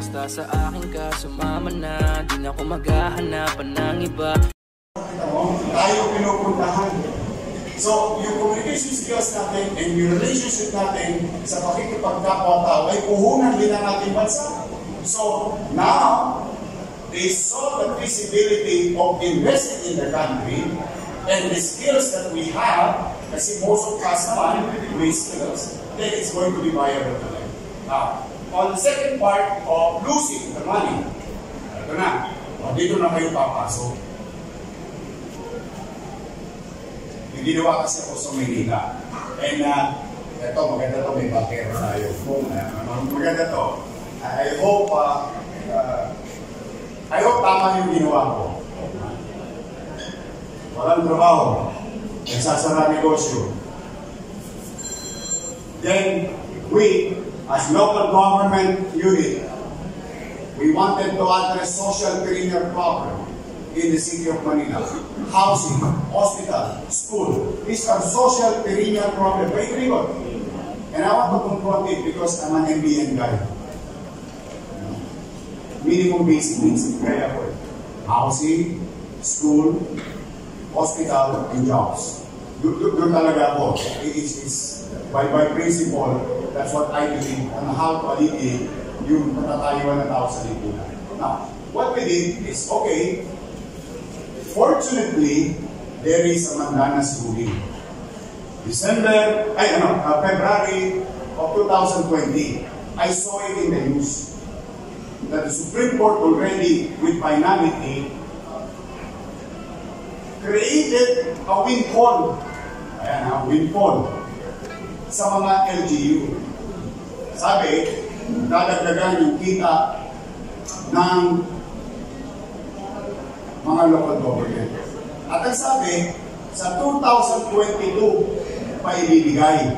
Basta sa akin ka sumama na, di na ako maghahanapan ng iba. Tayo pinupuntahan. So, yung communication skills natin and yung relationship natin sa pakikipagkapwa-tao ay puhunan din ang ating bansa. So, now, they saw the feasibility of investing in the country and the skills that we have, kasi most of us naman with skills, then it's going to be viable to them. Now, on the second part of losing the money, ito na, dito na kayo papasok. Yung ginawa kasi ako sa Maynila. And ito, maganda to, may bakero tayo. Maganda to. I hope tama yung ginawa ko. Walang trabaho. Nagsasara negosyo. Then, we, as local government unit, we wanted to address social perennial problem in the city of Manila. Housing, hospital, school. These are social perennial problems. Very good. And I want to confront it because I'm an MBN guy. Minimum basic needs. Kaya po. Housing, school, hospital, and jobs. Doon talaga ako. It's by principle, that's what I believe on how to alleviate yung matatayuan ng tao sa lipunan. Now, what we did is, okay, fortunately, there is a Mandanas ruling. February of 2020, I saw it in the news that the Supreme Court already, with finality, created a windfall. Ayan, a windfall sa mga LGU. Sabi, dadagdagan yung kita ng mga local government. At ang sabi, sa 2022 pa ibibigay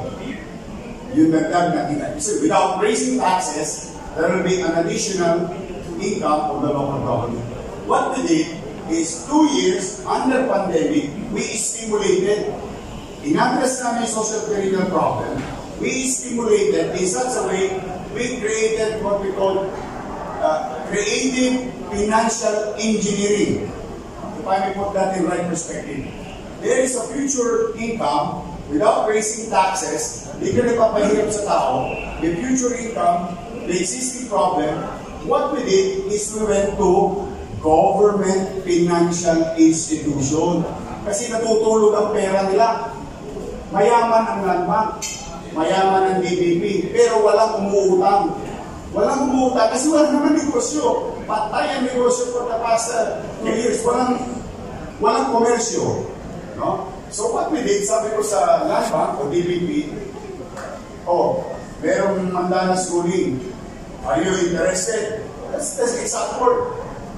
yung dagdag na kita. So, without raising taxes, there will be an additional income of the local government. What we did is 2 years under pandemic, we stimulated, in-address namin social perennial problem, we stimulated in such a way, we created what we call creative financial engineering. If I may put that in right perspective. There is a future income without raising taxes, hindi ka nagpapahirap sa tao, the future income, the existing problem, what we did is we went to government financial institution. Kasi natutulog ang pera nila. Mayaman ang Macmac, mayaman ang DBP, pero walang umuutang. Walang umuutang kasi wala naman negosyo. Patay ang negosyo for the past 2 years. Walang komersyo. No? So what we did, sabi ko sa Macmac o DBP, merong Mandanas ruling. Are you interested? That's the exact word.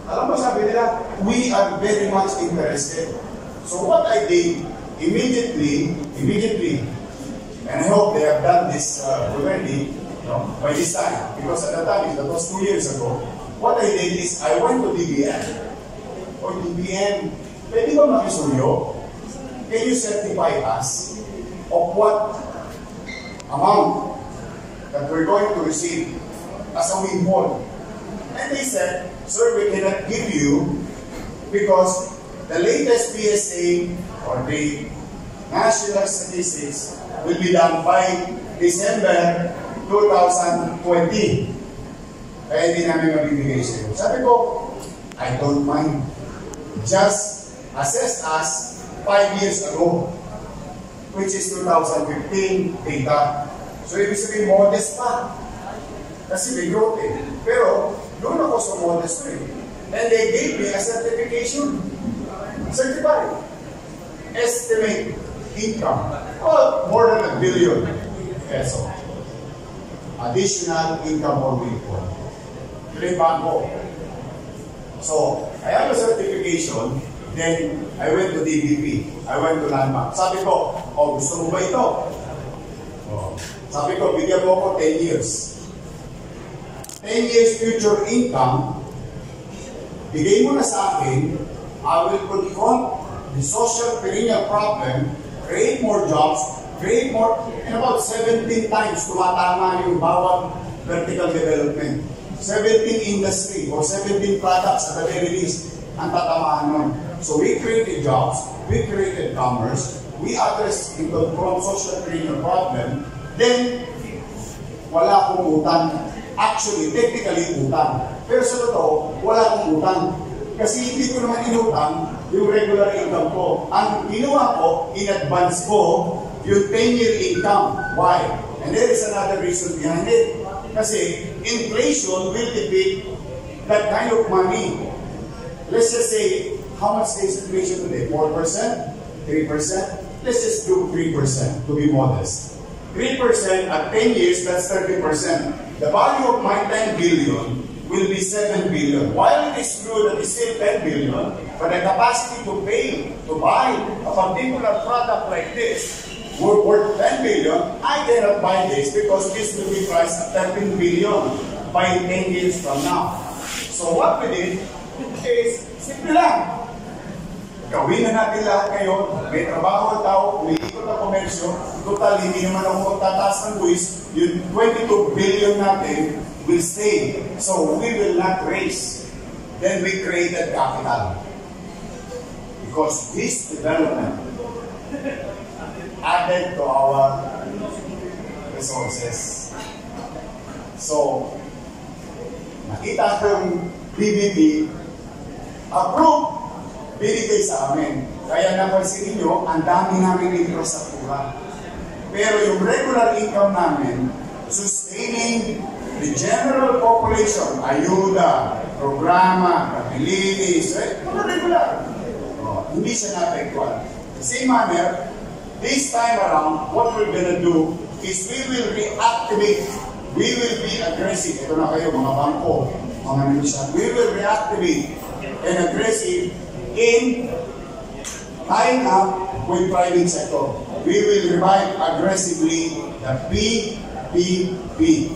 Alam mo, sabi nila, we are very much interested. So what I did, immediately, and I hope they have done this already, by this time, because at that time, that was 2 years ago, what I did is, I went to DBM. DBM, pwede ba makisuyo? Can you certify us of what amount that we're going to receive as a windfall? And they said, sir, we cannot give you because the latest PSA or the national statistics will be done by December 2020. Kaya hindi namin mabibigay sa iyo. Sabi ko, I don't mind. Just assess us 5 years ago, which is 2015 data. So, ibig sabihin, modest pa. Kasi may growth eh. Pero, doon ako sa modest eh. And they gave me a certification. Certified. Estimate income. Well, more than 1 billion peso. Additional income or windfall. Banko. So, I have a certification. Then, I went to DBP. I went to Macmac. Sabi ko, gusto mo ba ito? Sabi ko, bigyan mo ako 10 years. 10 years future income, bigay mo na sa akin, I will confront the social perennial problem, create more jobs, create more, and about 17 times tumatama yung bawat vertical development. 17 industry or 17 products at the very least ang tatamaan nun. So we created jobs, we created commerce, we addressed the social creative problem, then wala akong utang. Actually, technically utang. Pero sa totoo, wala akong utang. Kasi hindi ko naman inutang yung regular income ko. Ang ginawa ko, in advance ko, yung 10-year income. Why? And there is another reason behind it. Kasi inflation will defeat that kind of money. Let's just say, how much is inflation today? 4%? 3%? Let's just do 3% to be modest. 3% at 10 years, that's 30%. The value of my 10 billion will be 7 billion. While it is true that it's still 10 billion, but the capacity to pay, to buy a particular product like this, worth 10 billion, I cannot buy this because this will be priced at 13 billion by 10 years from now. So what we did is, simple lang. Gawin na natin lahat ngayon. May trabaho ang tao, umiikot ang komersyo. Total, hindi naman ako magtataas ng buwis. Yung 22 billion natin will stay. So we will not raise. Then we created capital. Because this development added to our resources. So, nakita ng BBB, approved, binigay sa amin. Kaya napansin niyo, ang dami namin infrastruktura. Pero yung regular income namin, sustaining the general population, ayuda, programa, kapilinis, mga regular. Hindi siya na-effectual. The same manner, this time around, what we're gonna do is we will reactivate. We will be aggressive. Ito na kayo, mga bangko, mga negosyan. We will reactivate and aggressive in tying up with private sector. We will revive aggressively the PPP,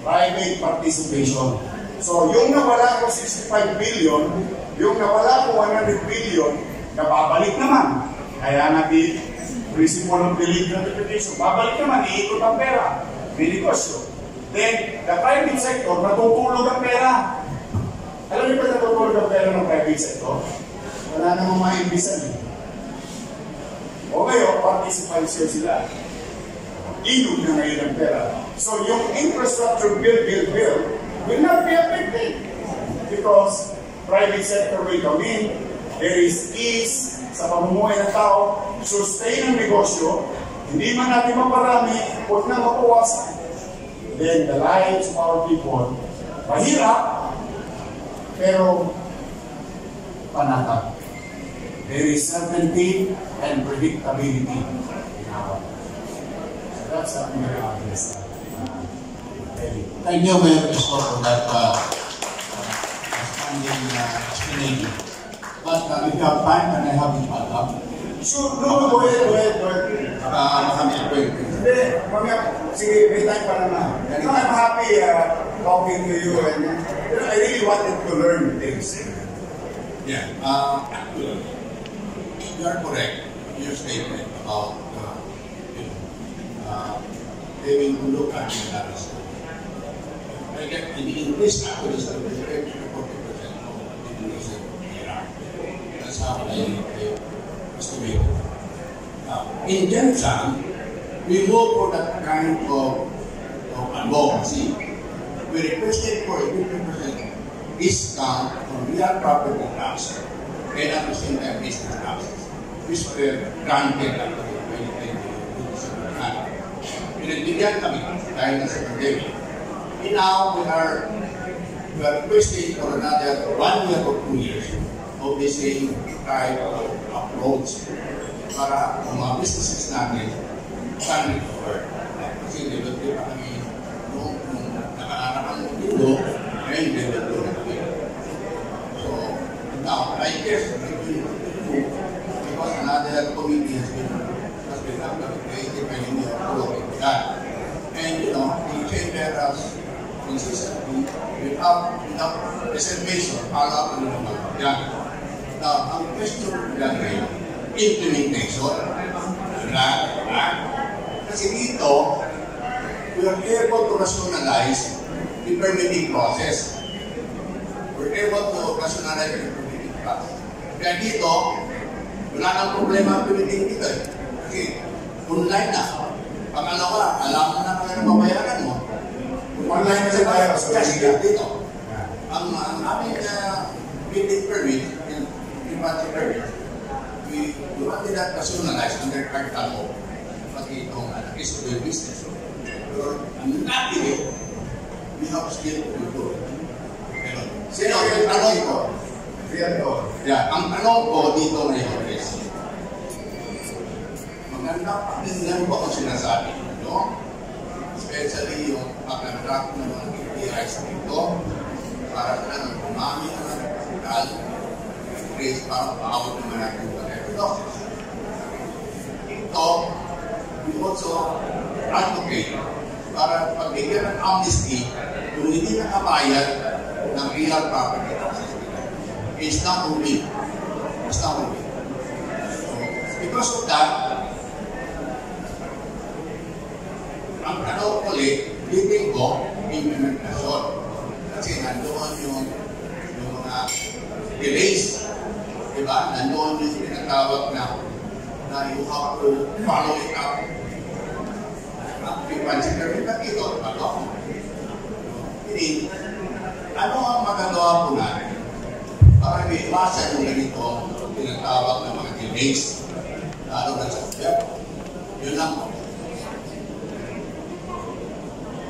private participation. So yung nawala ko 65 billion, yung nawala ko 100 billion, nababalik naman. Kaya natin, principle of delayed gratification, babalik naman, iikot ang pera, may negosyo. Then, the private sector, natutulog ang pera. Alam niyo ba natutulog ang pera ng private sector? Wala namang maimbisan eh. O ngayon, participation sila. Inog na ngayon ang pera. So yung infrastructure bill will not be affected. Because private sector will come in, there is ease sa pamumuhay ng tao, sustain ang negosyo, hindi man natin maparami, huwag na mapawasan. Then the lives of our people, mahirap, pero panatag. There is certainty and predictability. So that's how we are address. Thank you, Mayor Isko, for that expanding explanation. But if you have time, can I have you back up? Sure, no, go ahead. Makamit ko yun. Hindi, sige, may time pa naman. No, I'm happy talking to you and I really wanted to learn things. Yeah, you are correct in your statement about having to look at the analysis. In the English language, the description of 40% of the Indonesian era. That's how I estimate it. In Janjan, we go for that kind of advocacy. We requested for a 50% discount on real property tax and at the same time business taxes. Which were granted after the 2020 plan. Pinagbigyan kami dahil na sa pandemic. And now we are requesting for another 1 year or 2 years of the same type of approach para ang mga businesses natin can recover. Kasi develop pa kami nung nakaarapang mundo and develop na kami. So now, I guess because another committee has been created by Nyo Ba To. And you know, the chamber has consistently without reservation follow up on the mga. Now, ang question lang ngayon, implementation. Kasi dito, we are able to rationalize the the permitting process. We're able to rationalize the permitting process. Kaya dito, wala nang problema ang permitting dito eh. Kasi online na. Pangalawa, alam na kaya na mabayaran mo. Online na siya tayo sa Media. Dito. Ang aming building permit, yung budget permit, we wanted that personalized under ClarkTV, pati itong Isko business. Pero not it, we have still to do. Sino yung tanong ko? Ang tanong ko dito ngayon is, maganda pakinggan ko ang sinasabi nyo, especially yung pag-attract ng mga KPIs dito, para na nang umami ang kapital, place para paawag naman natin yung tuberculosis. Ito, we also advocate para pagbigyan ng amnesty kung hindi nakabayad ng real property taxes. It's not only. It's not only. So, because of that, ang tanong ulit, living ko, implementasyon. Kasi nandoon yung mga delays. Diba? Nandoon yung pinatawag na you have to follow it up. Consider it na ito. Hindi, ano ang magagawa po natin para may iwasan yung ganito pinatawag ng mga delays lalo na sa Japer? Yun lang po.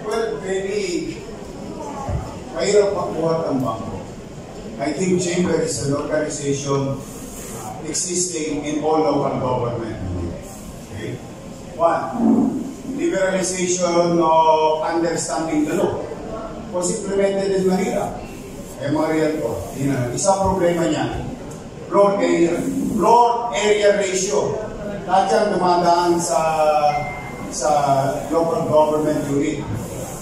Well, very mahirap magbuhat ang bangko. I think Japer is an organization existing in all local government. Okay? One, liberalization of understanding the law was implemented in Manila. Marian ko. Isang problema niya, road area ratio. Lahat yan dumadaan sa local government unit.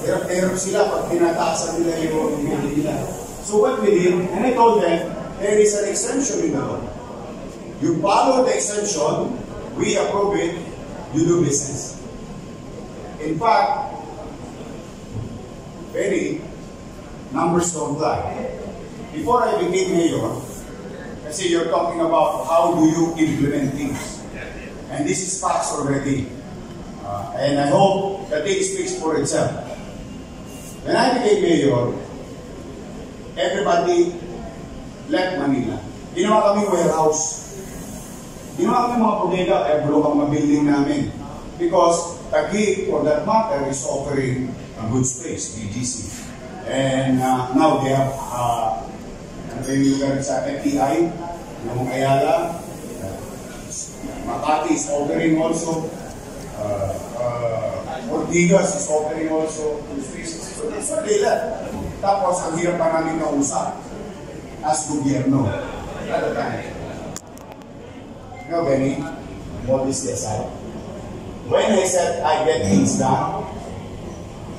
Hirap sila pag tinataasan nila yung nila. So what we did, and I told them, there is an exemption in the law. You follow the exemption, we approve it, you do business. In fact, numbers don't lie. Before I became mayor, kasi you're talking about how do you implement things. And this is facts already. And I hope that it speaks for itself. When I became mayor, everybody left Manila. Ginawa kami warehouse. Ginawa kami mga bodega, block ang mga building namin. Because Taguig, for that matter, is offering a good space, BGC. And now they have sa FTI, yung Ayala, Makati is offering also, Ortigas is offering also good spaces. So that's what they left. Tapos, ang hirap pa namin kausap as gobyerno. At the time. You know, Benny, modesty aside, when I said I get things done,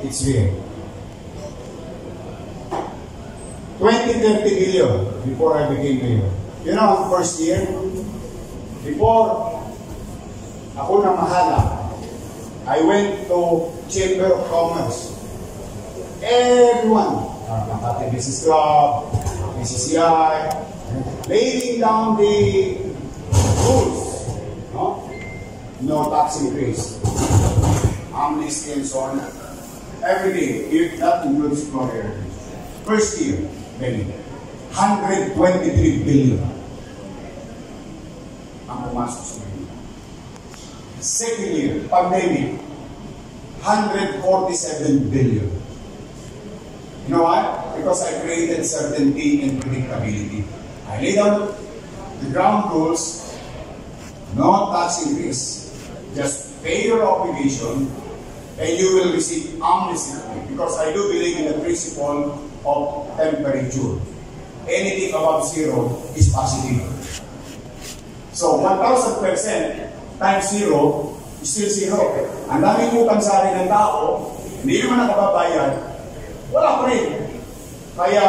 it's real. 20-30 billion before I became mayor. You know, first year, before ako na mahala, I went to Chamber of Commerce. Everyone, Makati Business Club, PCCI, laying down the rules. No tax increase, amnesty and so on. Everything, if that includes employer. First year, 123 billion ang pumasok sa Manila. Second year, pandemic, 147 billion. You know why? Because I created certainty and predictability. I laid out the ground rules, no tax increase. Just pay your obligation and you will receive amnesty. Because I do believe in the principle of temperature. Anything above zero is positive. So 1,000% times zero is still zero. Ang daming utang sa akin ng tao, hindi naman nakababayad, wala pa rin. Kaya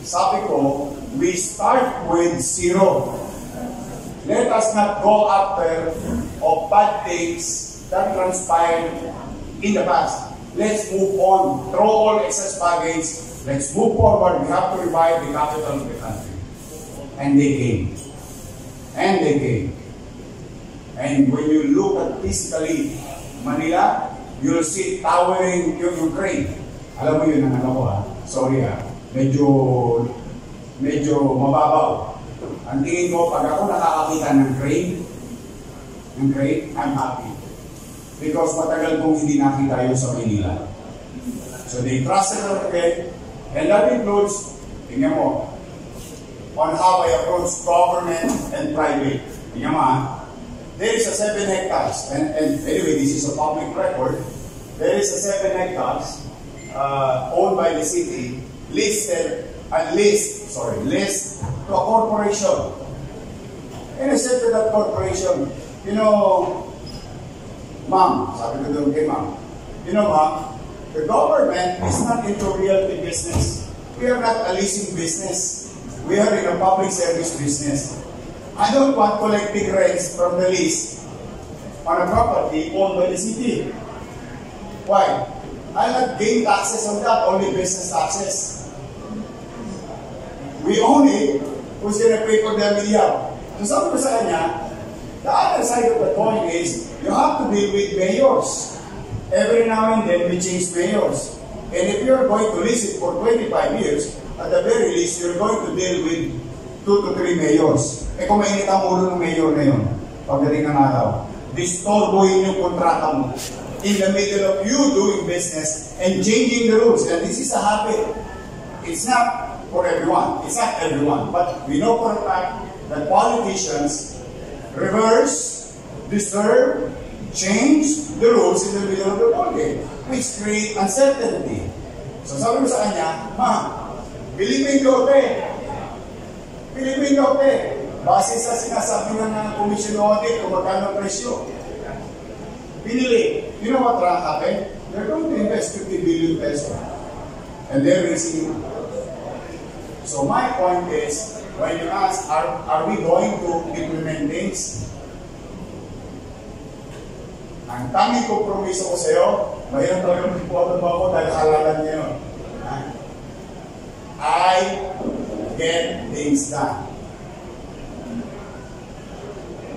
sabi ko, we start with zero. Let us not go after of bad things that transpired in the past. let's move on. Throw all excess baggage. Let's move forward. We have to revive the capital of the country. And they came. And they came. And when you look at physically Manila, you'll see towering yung crane. Alam mo yun ang ano ko ha? Sorry ha. Medyo mababaw. Ang tingin ko, pag ako nakakakita ng crane, I'm happy. Because matagal kong hindi nakita yun sa Manila. So they trusted us again. And that includes, tingnan mo, on how I approach government and private. Tingnan mo ha. There is a 7 hectares, and anyway, this is a public record. There is a 7 hectares owned by the city, leased to a corporation. And I said to that corporation, you know, ma'am, sabi ko doon kay ma'am, you know ma'am, the government is not into realty business. We are not a leasing business. We are in a public service business. I don't want collecting rents from the lease on a property owned by the city. Why? I'll not gain taxes on that, only business taxes. We own it, who's going to pay for the Hilaw? So sabi ko sa kanya, the other side of the coin is, you have to deal with mayors. Every now and then, we change mayors. And if you're going to lease it for 25 years, at the very least, you're going to deal with 2 to 3 mayors. Eh kung mainit ang ulo ng mayor na yun, pagdating ng araw, distorbohin yung kontrata mo in the middle of you doing business and changing the rules. And this is a habit. It's not for everyone. It's not everyone. But we know for a fact that politicians reverse, disturb, change the rules in the middle of the ballgame, which create uncertainty. So sabi ko sa kanya, ma, Philippine Lote, base sa sinasabi ng Commission Audit kung magkano ang presyo. Pinili. You know what happened? They're going to invest 50 billion pesos. And they're raising it. So my point is, when you ask, are we going to implement things? Ang tanging kompromiso ko sa iyo, mayroon talagang important ba ako dahil halalan niyo yun. I get things done.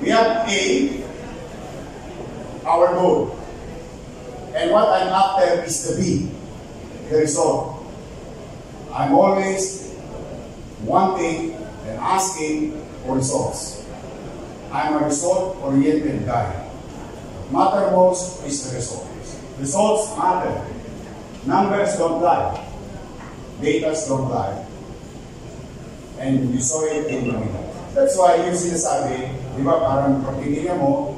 We have our goal. And what I'm after is the B, the result. I'm always wanting and asking for results. I'm a result-oriented guy. Matter most is the results. Results matter. Numbers don't lie. Data don't lie. And you saw it in Manila. That's why yung sinasabi, di ba, parang pagtitingnan mo,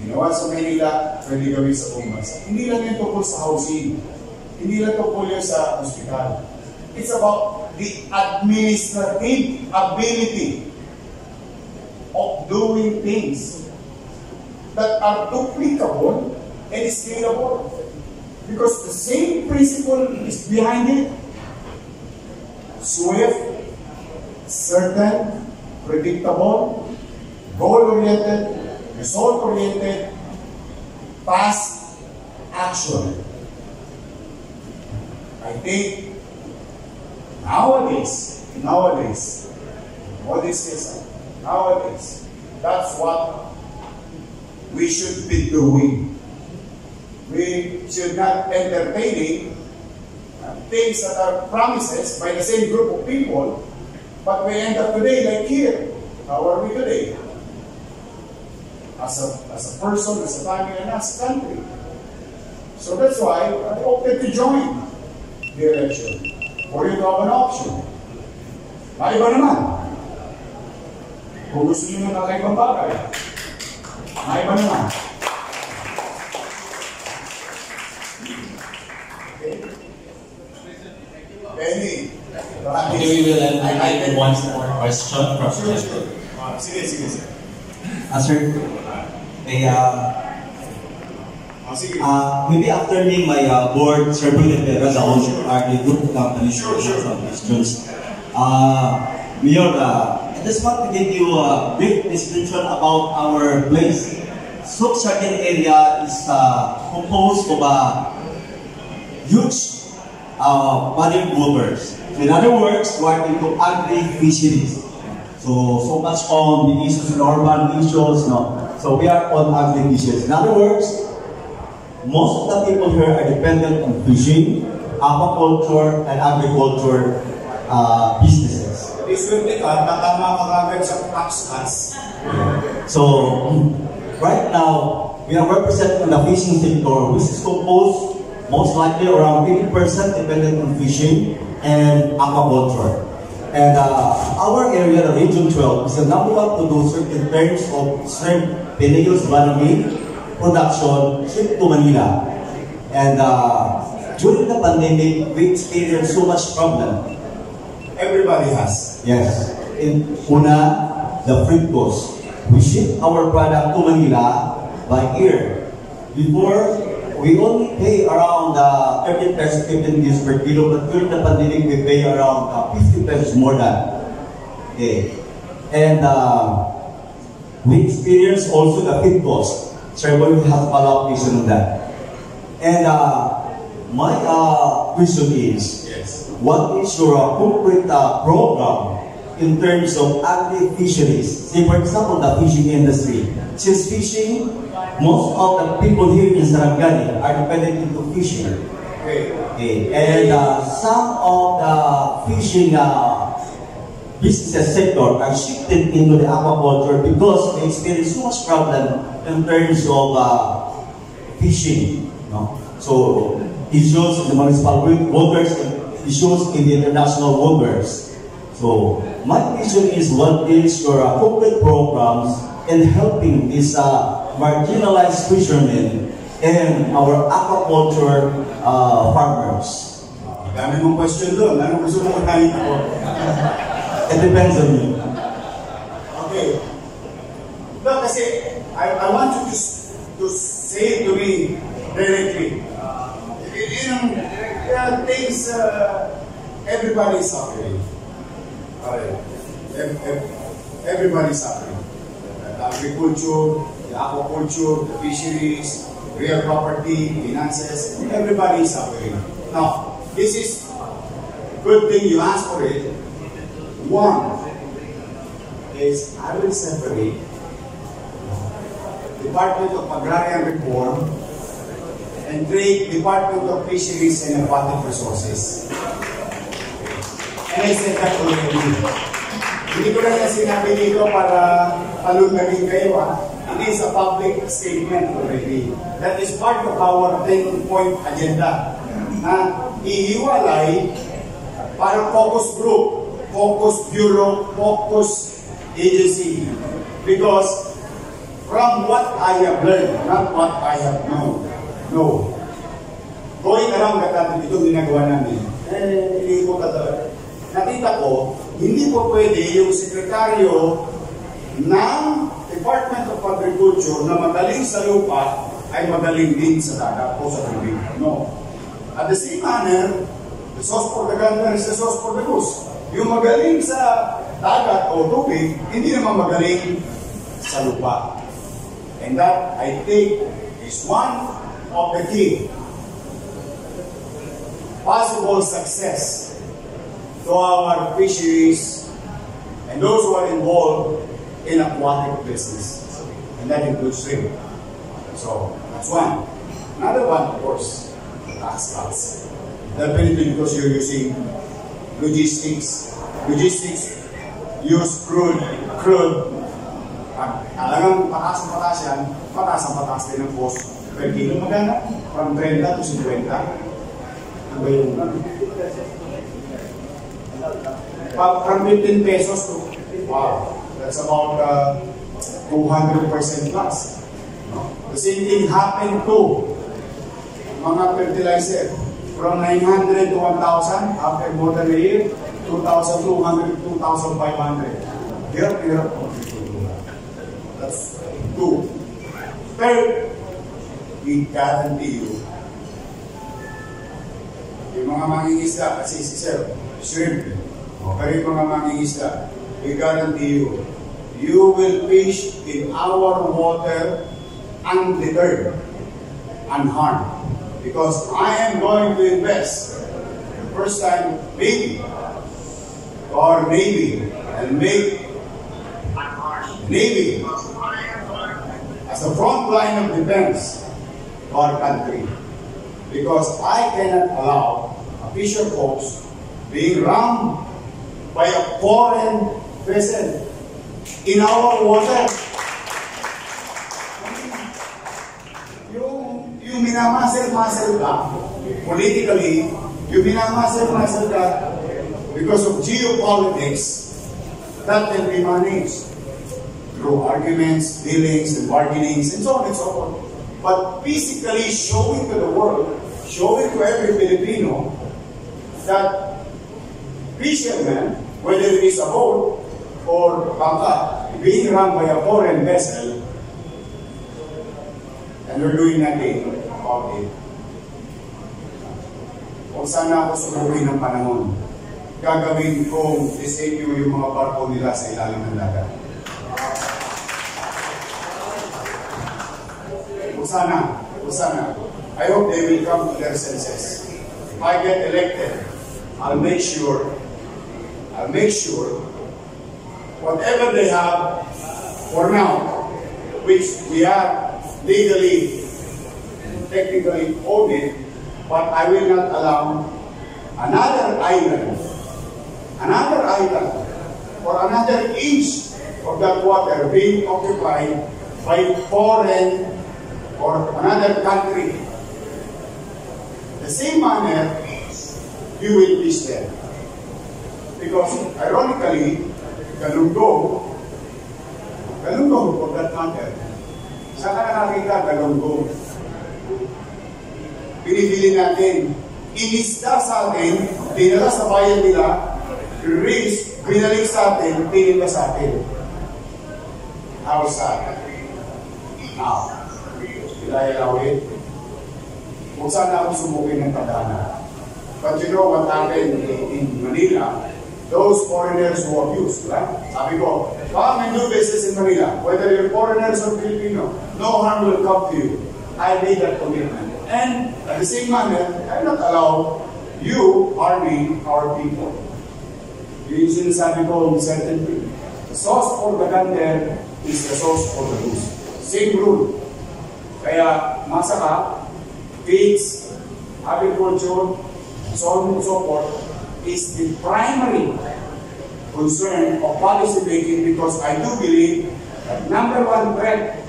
ginawa sa Manila, pwede gawin sa buong bansa. Hindi lang yung tungkol sa housing. Hindi lang tungkol yung sa hospital. It's about the administrative ability of doing things that are duplicable and scalable. Because the same principle is behind it. Swift, certain, predictable, goal-oriented, result-oriented, fast action. I think nowadays, that's what we should be doing. We should not entertaining things that are promises by the same group of people, but we end up today like here. How are we today? As a person, as a family, and as a country. So that's why I opted to join the election for you to have an option. Maiba naman. Kung gusto nyo ng kakaibang bagay, maiba naman. Benny. Okay, we will invite one more question from Japer. Sige. Sir, maybe after me, my board serving the Pera, the group of companies from Easters. Mayor, I just want to give you a brief description about our place Slope Sardine area is composed of huge body of waters. In other words, we are into agri-fisheries. So much on the issues and urban issues, no. So we are on agri-fisheries. In other words, most of the people here are dependent on fishing, aquaculture, and agriculture businesses. This will be tatama kagagad sa tax cuts. So, right now, we are representing the fishing sector, which is composed most likely around 80% dependent on fishing and aquaculture. And our area, the Region 12, is the number one producer in terms of shrimp Pinuri's economy production shipped to Manila. And during the pandemic, we experienced so much problem. Everybody has. Yes. In una, the freight cost. We ship our product to Manila by air. Before, we only pay around 30 pesos, 15 pesos per kilo, but during the pandemic, we pay around 50 pesos more than. Okay. And we experience also the feed cost. Sir, we have a lot of reason on that. And my question is, Yes. What is your corporate program in terms of agri-fisheries? Say, for example, the fishing industry. Since fishing, most of the people here in Sarangani are dependent into fishing. Okay. And some of the fishing business sector are shifted into the aquaculture because they experience so much problem in terms of fishing. No? So, issues in the municipal waters and issues in the international waters. So, my question is, what is your corporate programs in helping these marginalized fishermen and our aquaculture farmers? Dami mong question doon. Ano gusto mo unahin ako? It depends on you. Okay. No, kasi I want you to say to me directly. There are things everybody is suffering. Everybody is suffering. The agriculture, the aquaculture, the fisheries, real property, finances, everybody is suffering. Now, this is good thing you asked for it. One is I will separate Department of Agrarian Reform and Trade, Department of Fisheries and Aquatic Resources. And I said that already. Hindi ko lang na sinabi dito para palunagin kayo. It is a public statement already. That is part of our 10-point agenda. Na ihiwalay para focus group, focus bureau, focus agency. Because from what I have learned, not what I have known, no. Going around the country, itong ginagawa namin, hindi ko talaga. Nakita ko, hindi po pwede yung sekretaryo ng Department of Agriculture na magaling sa lupa ay magaling din sa dagat o sa tubig. No. At the same manner, the sauce for the gunner is the sauce for the goose. Yung magaling sa dagat o tubig, hindi naman magaling sa lupa. And that, I think, is one of the key possible success to our fisheries and those who are involved in aquatic business. And that includes shrimp. So, that's one. Another one, of course, tax cuts. Definitely because you're using logistics. Logistics use crude. Alam patas yan, patas din ang cost per kilo. Magana? From 30 to 50. Ano ba yung from 15 pesos to, wow, that's about 200% plus. No? The same thing happened to mga fertilizer. From 900 to 1,000, after more than a year, 2,200 to 2,500. Hirap. That's two. Third, we guarantee you, yung mga mangingisda, kasi si Sir, shrimp, pero yung mga mangingisda, we guarantee you, you will fish in our water undeterred, unharmed. Because I am going to invest the first time, maybe, and make Navy as the front line of defense of our country. Because I cannot allow a fisher folks being rammed by a foreign vessel in our water. Yung minamasel-masel ka, politically, yung minamasel-masel ka because of geopolitics, that can be managed through arguments, dealings, and bargainings, and so on and so forth. But physically showing to the world, showing to every Filipino that fishermen, whether it is a boat or bangka, being run by a foreign vessel, and we're doing nothing about it. Kung sana ako subukin ng panahon, gagawin kong disenyo yung mga barko nila sa ilalim ng dagat. Kung sana. I hope they will come to their senses. If I get elected, I'll make sure whatever they have for now, which we are legally and technically own it, but I will not allow another island or another inch of that water being occupied by foreign or another country. The same manner, you will fish there. Because ironically, galunggong for that matter, saan ka nakakita galunggong? Pinibili natin, inisda sa atin, dinala sa bayan nila, release, binalik sa atin, pinila sa atin. How sad. Now, Louie, kung saan ako sumukin ng tadhana. But you know what happened in Manila? Those foreigners who abuse, right? Sabi ko, come and do business in Manila. Whether you're foreigners or Filipino, no harm will come to you. I made that commitment. And at the same manner, I will not allow you harming our people. Yung sinasabi ko, certain thing. The sauce for the gander is the sauce for the goose. Same rule. Kaya, masaka, feeds, agriculture, so on and so forth, is the primary concern of policy making, because I do believe that number one threat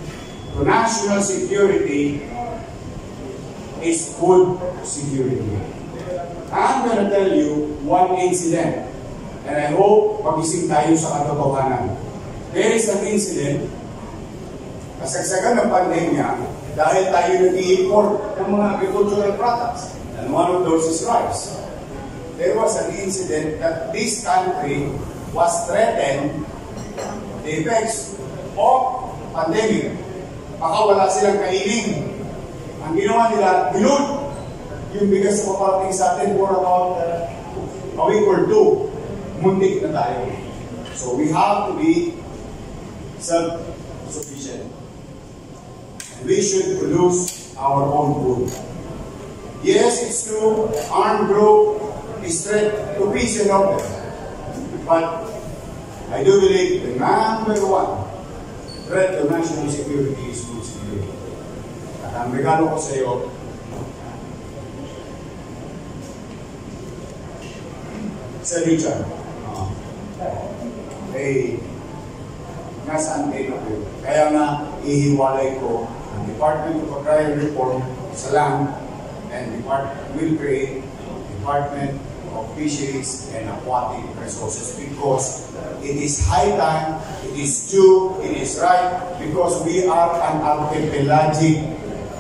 to national security is food security. I'm going to tell you one incident, and I hope pagising tayo sa katotohanan. There is an incident, kasagsagan ng pandemya, dahil tayo nag-i-import ng mga agricultural products, and one of those is rice. There was an incident that this country was threatened the effects of pandemic. Baka wala silang kainin. Ang ginawa nila, binod yung bigas na paparating sa atin for about a week or two. Muntik na tayo. So we have to be self-sufficient. And we should produce our own food. Yes, it's true, armed group is threat to peace and order. But I do believe the number one threat to national security is food security. At ang regalo ko sa iyo, Sir Richard, nasa antay na po. Kaya nga, ihiwalay ko ang Department of Agrarian Reform sa land, and will create Department of Fisheries and Aquatic Resources, because it is high time, it is due, it is right, because we are an archipelagic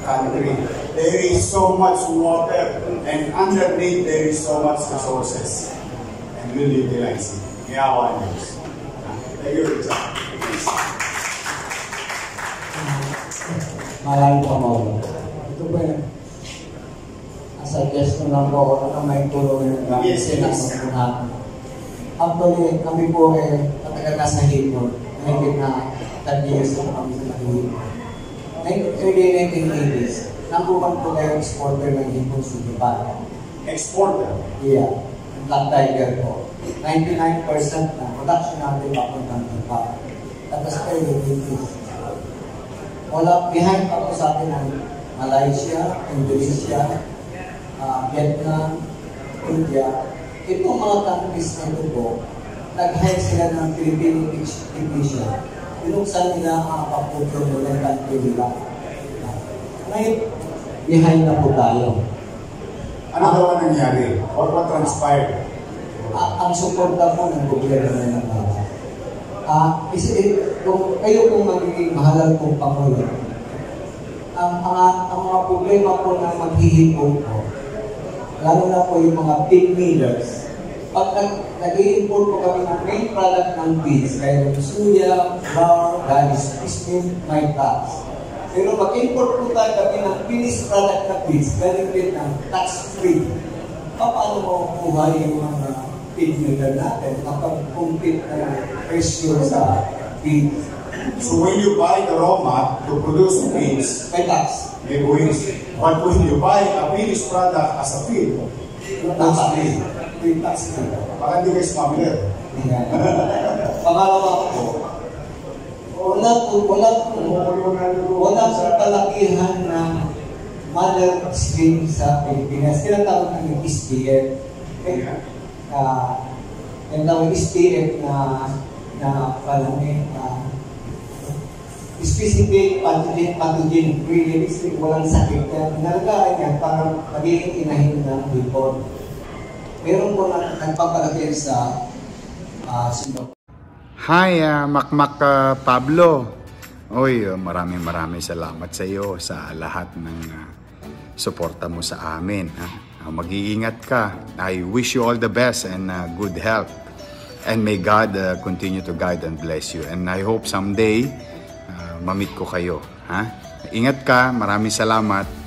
country. There is so much water, and underneath there is so much resources, and we'll utilize it. Yawa news. Thank you, Richard. Maraming pamawag. Ito po yun. Suggest na lang po na may tulong ng sinasamahan. Actually, kami po katagal na sa Hilaw. Mahigit na 10 years na kami sa Hilaw. early 1980s, number 1 po tayo exporter ng hipon sa Japan. Exporter? Yeah, Black Tiger po. 99% na production natin papuntang Japan. Tapos early 80s. Wala, behind pa po sa atin ng Malaysia, Indonesia, Vietnam, India. Itong mga countries na ito po, nag-hire sila ng Filipino technician. Pinuksan nila ang kapaputro nila ng country nila. Ngayon, behind na po tayo. Ano daw ang nangyari? What transpired? Ang suporta po ng gobyerno na ng kung kayo pong magiging mahalal pong Pangulo, ang mga problema po na maghihipon po, lalo na po yung mga pig millers, pag nag-i-import po kami ng main product ng pigs, kaya yung suya, flour, galis, pismin, may tax. Pero mag-import po tayo kami ng finished product na pigs, galing din ng tax-free. Paano mo kuha yung mga pig miller natin kapag compete na presyo sa pigs? So when you buy the raw mat to produce pigs, may tax. may buwis. But when you buy a finished product as a feed, tax-free. May tax na. Baka hindi kayo smuggler. Pangalawa po, wala pong kalakihan ng mother stream sa Pilipinas. Tinatawag namin SPF. Yung tawag SPF na palami, specific pathogen free, walang sakit yan. Nalagaan yan para magiging inahin ng hipon. Meron po na nagpapalagay sa Singapore. Hi, Macmac Pablo. Oy, maraming salamat sa iyo sa lahat ng suporta mo sa amin. Mag-iingat ka. I wish you all the best and good health. And may God continue to guide and bless you. And I hope someday, mamit ko kayo. Ingat ka. Maraming salamat.